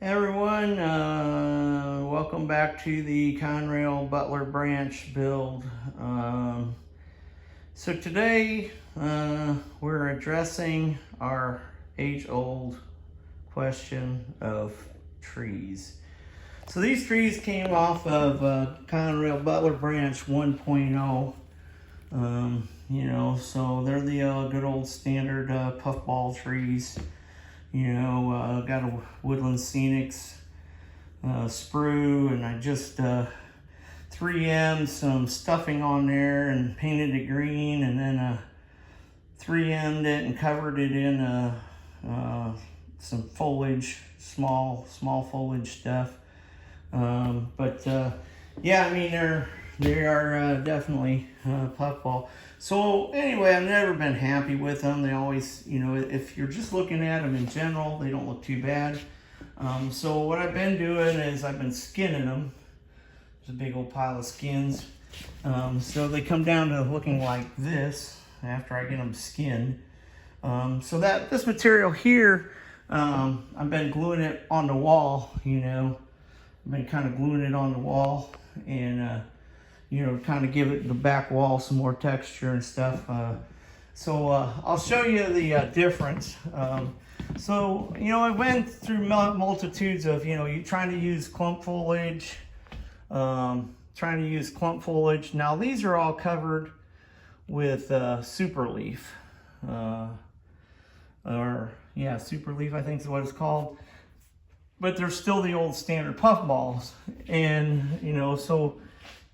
Hey everyone, welcome back to the Conrail Butler Branch build. So today we're addressing our age-old question of trees. So these trees came off of Conrail Butler Branch 1.0. So they're the good old standard puffball trees. Got a Woodland Scenics sprue, and I just 3M'd some stuffing on there and painted it green, and then 3M'd it and covered it in some foliage, small foliage stuff. Yeah, I mean they are definitely puffball. So anyway, I've never been happy with them. They always, if you're just looking at them in general, they don't look too bad. So what I've been doing is I've been skinning them. There's a big old pile of skins. So they come down to looking like this after I get them skinned. So that this material here, I've been gluing it on the wall, I've been kind of gluing it on the wall and kind of give it the back wall some more texture and stuff. So I'll show you the difference. I went through multitudes of, you trying to use clump foliage, Now these are all covered with super leaf, super leaf, I think is what it's called. But they're still the old standard puff balls, and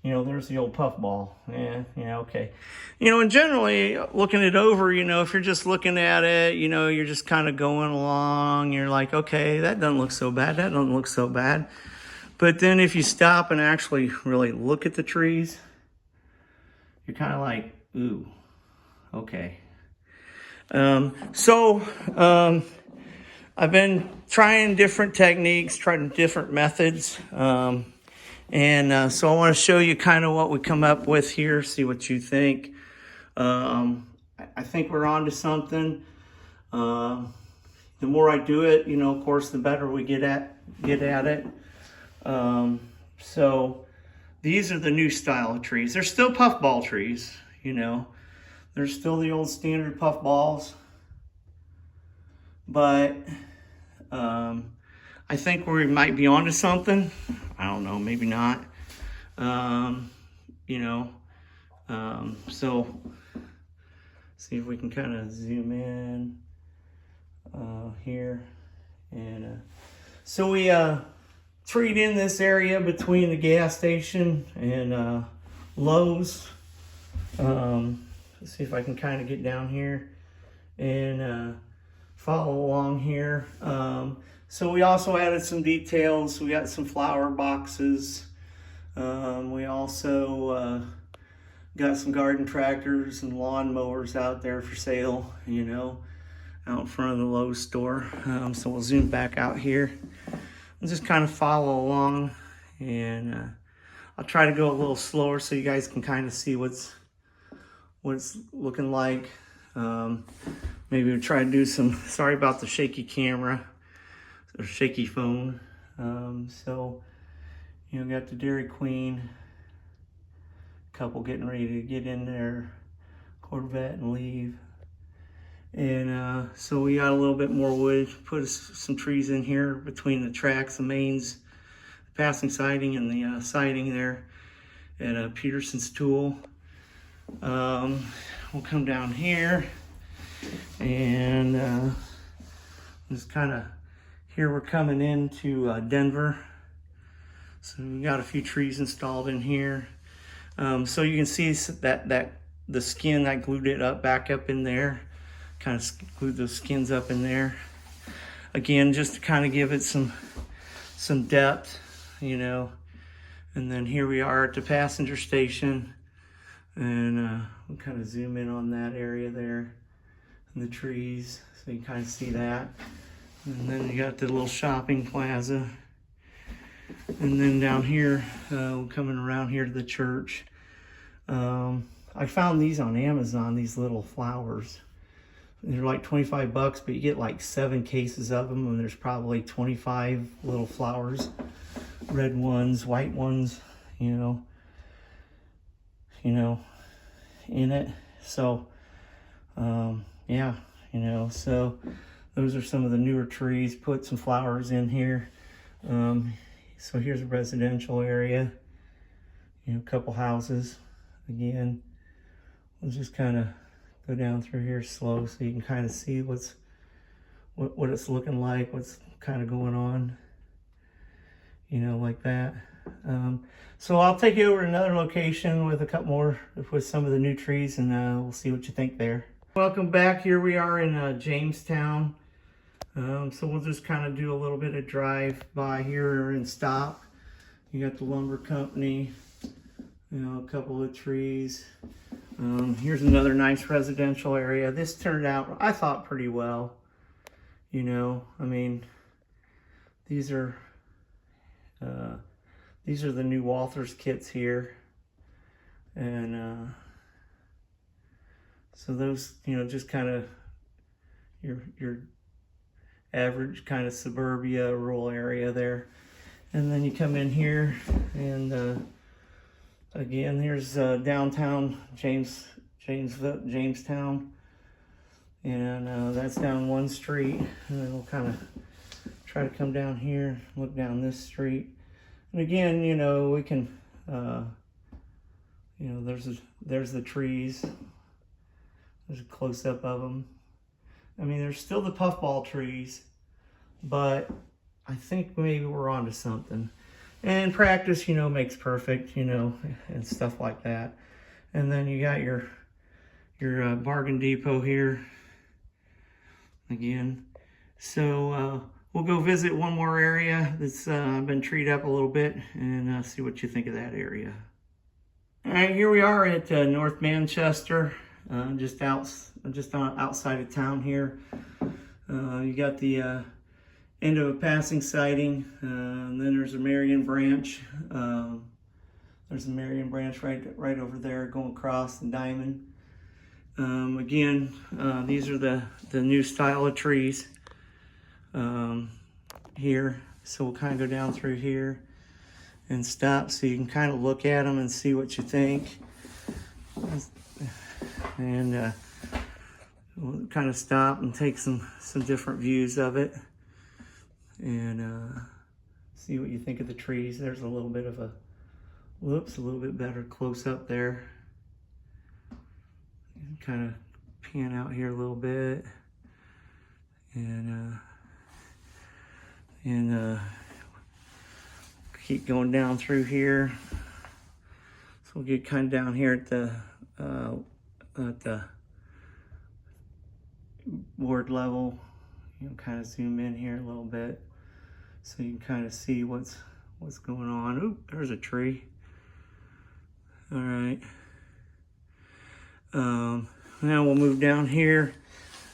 there's the old puff ball. Okay. And generally looking it over, if you're just looking at it, you're just kind of going along. You're like, okay, that doesn't look so bad. That doesn't look so bad. But then if you stop and actually really look at the trees, you're kind of like, ooh, okay. I've been trying different techniques, trying different methods. So I want to show you kind of what we come up with here, see what you think. I think we're on to something. The more I do it, of course, the better we get at it. So these are the new style of trees. They're still puffball trees, They're still the old standard puffballs. But I think we might be onto something. I don't know, maybe not. So see if we can kind of zoom in here. And so we treed in this area between the gas station and Lowe's. Let's see if I can kind of get down here and follow along here. So we also added some details. We got some flower boxes. We also got some garden tractors and lawn mowers out there for sale, out in front of the Lowe's store. So we'll zoom back out here and just kind of follow along. And I'll try to go a little slower so you guys can kind of see what it's looking like. Maybe we'll try to do some, sorry about the shaky camera or shaky phone. Got the Dairy Queen, couple getting ready to get in their Corvette and leave. And so we got a little bit more wood, put some trees in here between the tracks, the mains, the passing siding and the siding there at Peterson's Tool. We'll come down here and just kind of, here we're coming into Denver. So we got a few trees installed in here. So you can see that the skin, I glued it up back up in there, kind of glued those skins up in there. Again, just to kind of give it some depth, And then here we are at the passenger station. And we'll kind of zoom in on that area there and the trees, so you can kind of see that. And then you got the little shopping plaza. And then down here, coming around here to the church. I found these on Amazon, these little flowers They're like 25 bucks, but you get like 7 cases of them, and there's probably 25 little flowers, red ones, white ones, you know, in it. So, yeah, so those are some of the newer trees. Put some flowers in here. So here's a residential area, a couple houses. Again, we'll just kind of go down through here slow so you can kind of see what it's looking like, what's kind of going on, like that. So I'll take you over to another location with a couple more, with some of the new trees, and we'll see what you think there. Welcome back. Here we are in Jamestown. So we'll just kind of do a little bit of drive by here and stop. You got the lumber company, a couple of trees. Here's another nice residential area. This turned out, I thought, pretty well. I mean, these are the new Walthers kits here, and so those, just kind of your average kind of suburbia rural area there. And then you come in here, and again, here's downtown Jamestown, and that's down one street. And then we'll kind of try to come down here, look down this street. And again, we can, there's the trees. There's a close-up of them. I mean, there's still the puffball trees, but I think maybe we're onto something. And practice, makes perfect, and stuff like that. And then you got your bargain depot here again. So we'll go visit one more area that's been treed up a little bit, and see what you think of that area. All right, here we are at North Manchester, just outside of town here. You got the end of a passing sighting, and then there's a Marion branch. There's a Marion branch right over there going across the diamond. Again, these are the new style of trees here. So we'll kind of go down through here and stop so you can kind of look at them and see what you think. And we'll kind of stop and take some different views of it, and see what you think of the trees. There's a little bit of a little bit better close up there. Kind of pan out here a little bit, and keep going down through here. So we'll get kind of down here at the board level. Kind of zoom in here a little bit so you can kind of see what's going on. Ooh, there's a tree. All right. Now we'll move down here,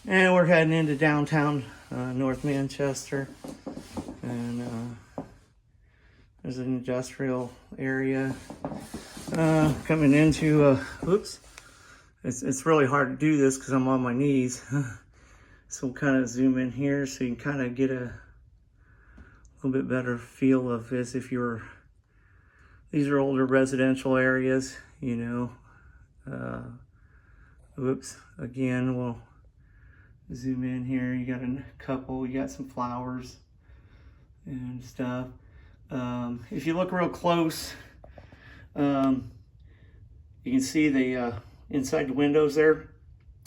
and we're heading into downtown North Manchester, and there's an industrial area coming into. Oops, it's really hard to do this because I'm on my knees. So we'll kind of zoom in here so you can kind of get a little bit better feel of this. If you're, these are older residential areas, Oops, again, we'll zoom in here. You got a couple, you got some flowers and stuff. If you look real close, you can see the inside the windows there,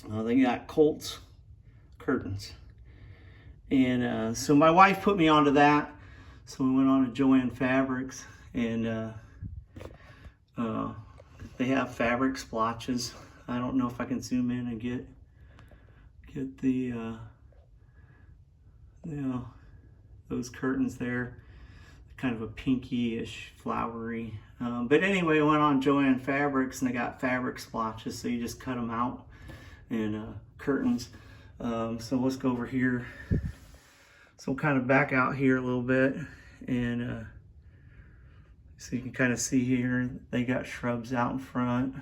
they got Colts curtains. And so my wife put me onto that. So we went on to Joann Fabrics, and they have fabric splotches. I don't know if I can zoom in and get the those curtains there, kind of a pinky-ish flowery. But anyway, I went on Joann Fabrics, and they got fabric splotches, so you just cut them out, and curtains. So let's go over here. So we'll kind of back out here a little bit, and so you can kind of see here they got shrubs out in front.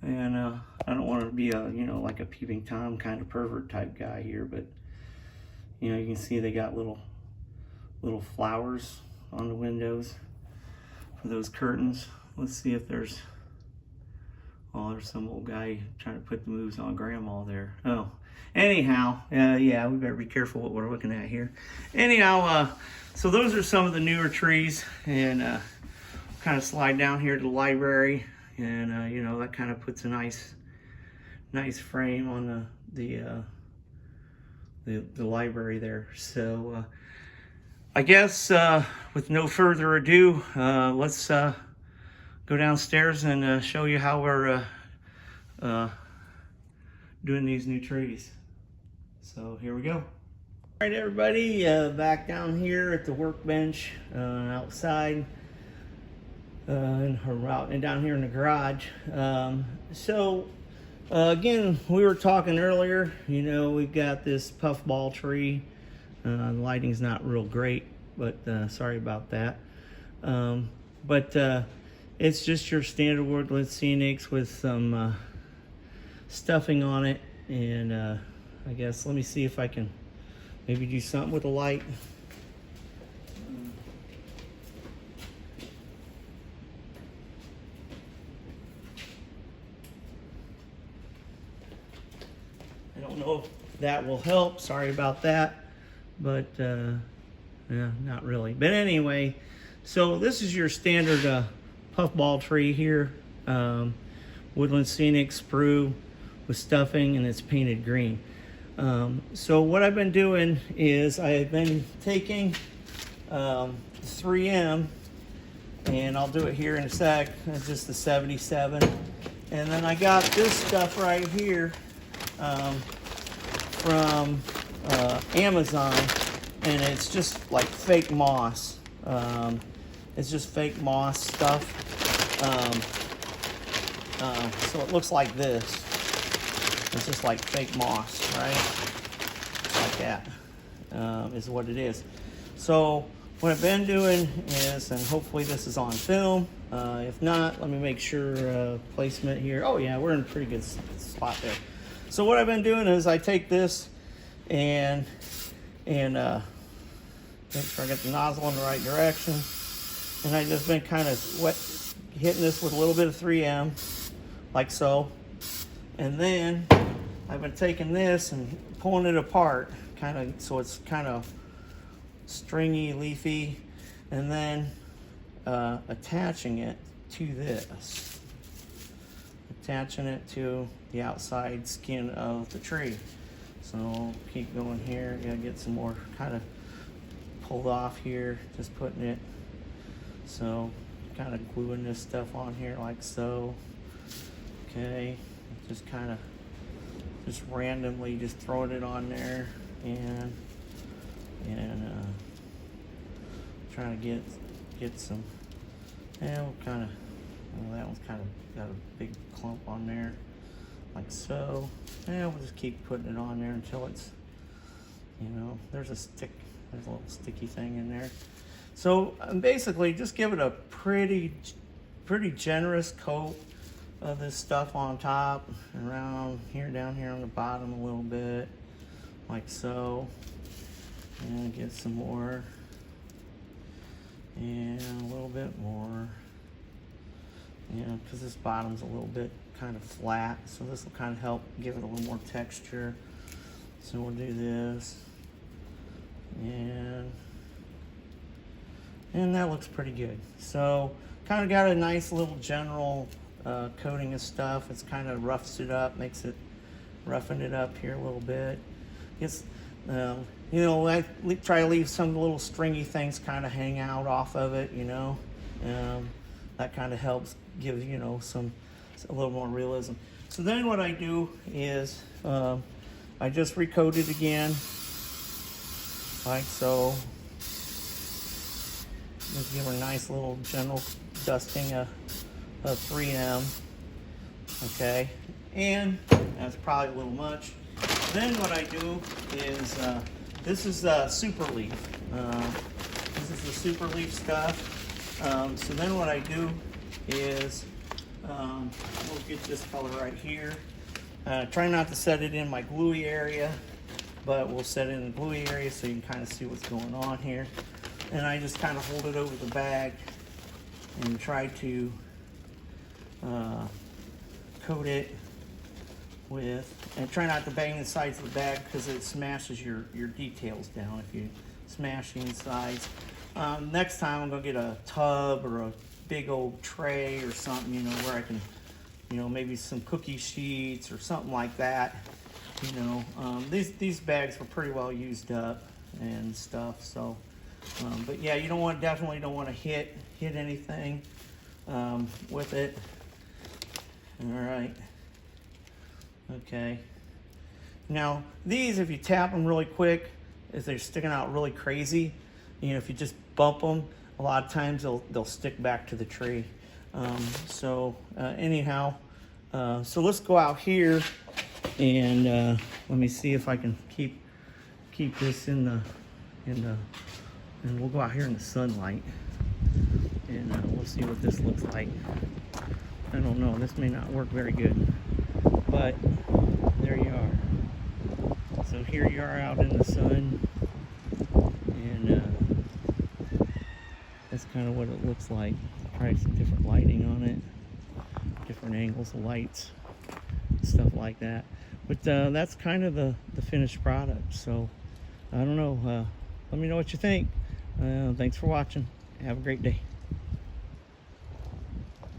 And I don't want to be a, you know, like a peeping Tom kind of pervert type guy here, but you know, you can see they got little flowers on the windows for those curtains. Let's see if there's, oh, there's some old guy trying to put the moves on grandma there. Oh, anyhow, yeah, we better be careful what we're looking at here. Anyhow, so those are some of the newer trees, and kind of slide down here to the library, and you know, that kind of puts a nice frame on the library there. So I guess with no further ado, let's go downstairs and show you how we're doing these new trees. So here we go. All right, everybody, back down here at the workbench outside, and down here in the garage. Again, we were talking earlier, you know, we've got this puffball tree. The lighting's not real great, but sorry about that. It's just your standard Woodland Scenics with some stuffing on it. And I guess, let me see if I can maybe do something with the light. I don't know if that will help. Sorry about that. But yeah, not really. But anyway, so this is your standard puffball tree here. Woodland Scenic sprue with stuffing, and it's painted green. So what I've been doing is I've been taking 3M, and I'll do it here in a sec. It's just the 77. And then I got this stuff right here from Amazon, and it's just like fake moss. It's just fake moss stuff. So it looks like this. It's just like fake moss, right? Like that is what it is. So what I've been doing is, and hopefully this is on film. If not, let me make sure placement here. Oh yeah, we're in a pretty good spot there. So what I've been doing is I take this and make sure I get the nozzle in the right direction. And I just been kind of hitting this with a little bit of 3M, like so. And then I've been taking this and pulling it apart, kind of, so it's kind of stringy, leafy, and then attaching it to this. Attaching it to the outside skin of the tree. So keep going here. Gotta get some more kind of pulled off here. Just putting it. So kind of gluing this stuff on here like so. Okay. Just kind of just randomly just throwing it on there and trying to get some. And we'll kind of. Well, that one's kind of got a big clump on there, like so. And we'll just keep putting it on there until it's, you know, there's a little sticky thing in there. So basically just give it a pretty generous coat of this stuff on top, around here, down here on the bottom a little bit, like so. And get some more, and a little bit more. You know, because this bottom's a little bit kind of flat, so this will kind of help give it a little more texture. So we'll do this, and that looks pretty good. So kind of got a nice little general coating of stuff. It's kind of roughs it up, roughing it up here a little bit. It's you know, I try to leave some little stringy things kind of hang out off of it, you know. That kind of helps give, you know, a little more realism. So then what I do is I just recoat it again, like so. Just give her a nice little general dusting of 3M, okay? And that's probably a little much. Then what I do is, this is Super Leaf. This is the Super Leaf stuff. So then what I do is We'll get this color right here. Try not to set it in my gluey area, but we'll set it in the gluey area so you can kind of see what's going on here. And I just kind of hold it over the bag and try to coat it with, and try not to bang the sides of the bag because it smashes your details down if you smash the insides. Next time I'm gonna get a tub or a big old tray or something, you know, where I can, you know, maybe some cookie sheets or something like that. You know, these bags were pretty well used up and stuff. So, but yeah, you don't want, definitely don't want to hit anything with it. All right. Okay. Now these, if you tap them really quick, if they're sticking out really crazy, you know, if you just bump them, a lot of times they'll stick back to the tree. Anyhow, so let's go out here and let me see if I can keep this in the, and we'll go out here in the sunlight and we'll see what this looks like. I don't know, this may not work very good, but there you are. So here you are out in the sun, and that's kind of what it looks like. Probably some different lighting on it, different angles of lights, stuff like that. But that's kind of the finished product. So I don't know, let me know what you think. Thanks for watching. Have a great day.